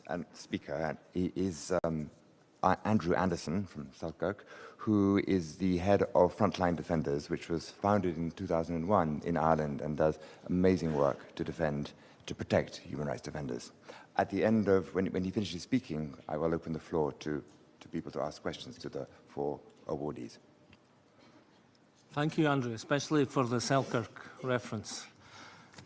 next speaker is Andrew Anderson from Selkirk, who is the head of Frontline Defenders, which was founded in 2001 in Ireland and does amazing work to protect human rights defenders. At the end of, when he finishes speaking, I will open the floor to people to ask questions to the 4 awardees. Thank you, Andrew, especially for the Selkirk reference.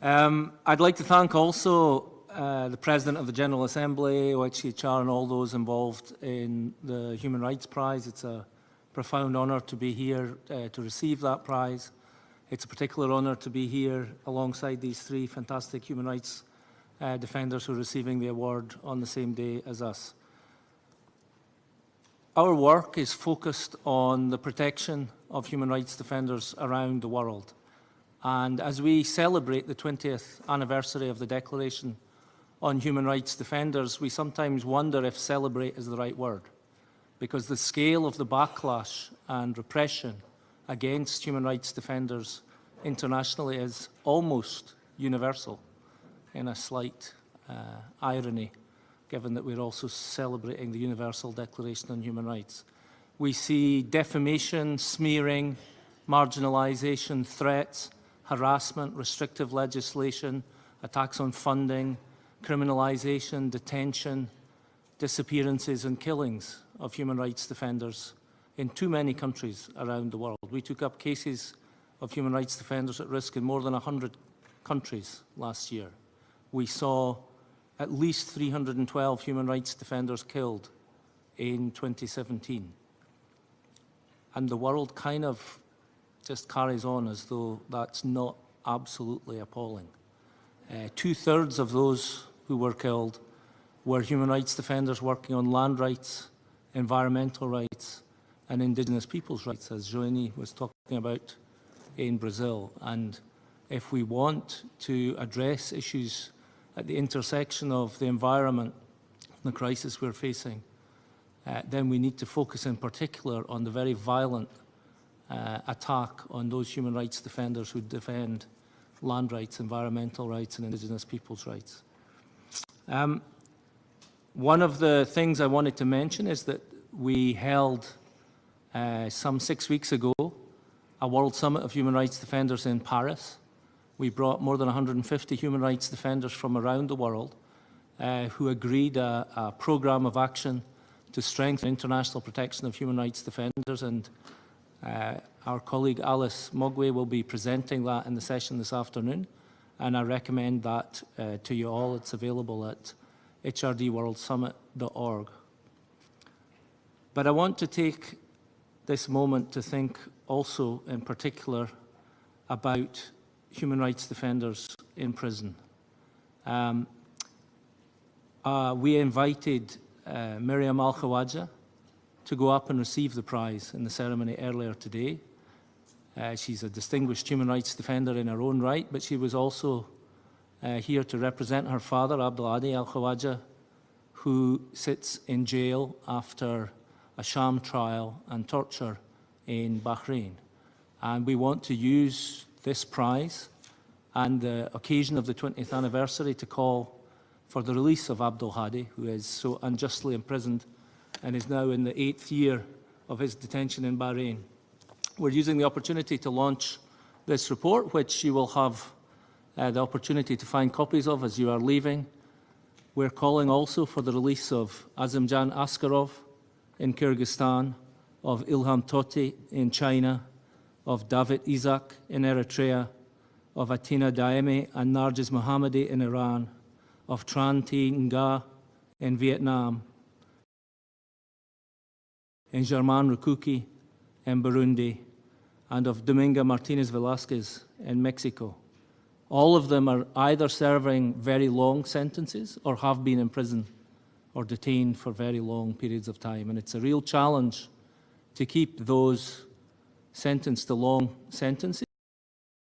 I'd like to thank also the President of the General Assembly, OHCHR, and all those involved in the Human Rights Prize. It's a profound honour to be here to receive that prize. It's a particular honour to be here alongside these 3 fantastic human rights defenders who are receiving the award on the same day as us. Our work is focused on the protection of human rights defenders around the world. And as we celebrate the 20th anniversary of the Declaration on Human Rights Defenders, we sometimes wonder if celebrate is the right word, because the scale of the backlash and repression against human rights defenders internationally is almost universal, in a slight irony, given that we're also celebrating the Universal Declaration on Human Rights. We see defamation, smearing, marginalisation, threats, harassment, restrictive legislation, attacks on funding, criminalisation, detention, disappearances and killings of human rights defenders in too many countries around the world. We took up cases of human rights defenders at risk in more than 100 countries last year. We saw at least 312 human rights defenders killed in 2017. And the world kind of just carries on as though that's not absolutely appalling. 2/3 of those who were killed were human rights defenders working on land rights, environmental rights, and indigenous peoples' rights, as Joanie was talking about in Brazil. And if we want to address issues at the intersection of the environment and the crisis we're facing, then we need to focus in particular on the very violent attack on those human rights defenders who defend land rights, environmental rights, and indigenous peoples' rights. One of the things I wanted to mention is that we held some 6 weeks ago a World Summit of Human Rights Defenders in Paris. We brought more than 150 human rights defenders from around the world who agreed a programme of action to strengthen international protection of human rights defenders, and our colleague Alice Mogwai will be presenting that in the session this afternoon, and I recommend that to you all. It's available at hrdworldsummit.org. But I want to take this moment to think also in particular about human rights defenders in prison. We invited Miriam Al-Khawaja to go up and receive the prize in the ceremony earlier today. She's a distinguished human rights defender in her own right, but she was also here to represent her father, Abdulhadi Al-Khawaja, who sits in jail after a sham trial and torture in Bahrain. And we want to use this prize and the occasion of the 20th anniversary to call for the release of Abdulhadi, who is so unjustly imprisoned and is now in the 8th year of his detention in Bahrain. We're using the opportunity to launch this report, which you will have the opportunity to find copies of as you are leaving. We're calling also for the release of Azimjan Askarov in Kyrgyzstan, of Ilham Tohti in China, of David Isaac in Eritrea, of Atina Daemi and Narges Mohammadi in Iran, of Tran Thi Nga in Vietnam, in Germain Rukuki in Burundi, and of Dominga Martinez Velasquez in Mexico. All of them are either serving very long sentences or have been in prison or detained for very long periods of time. And it's a real challenge to keep those sentenced to long sentences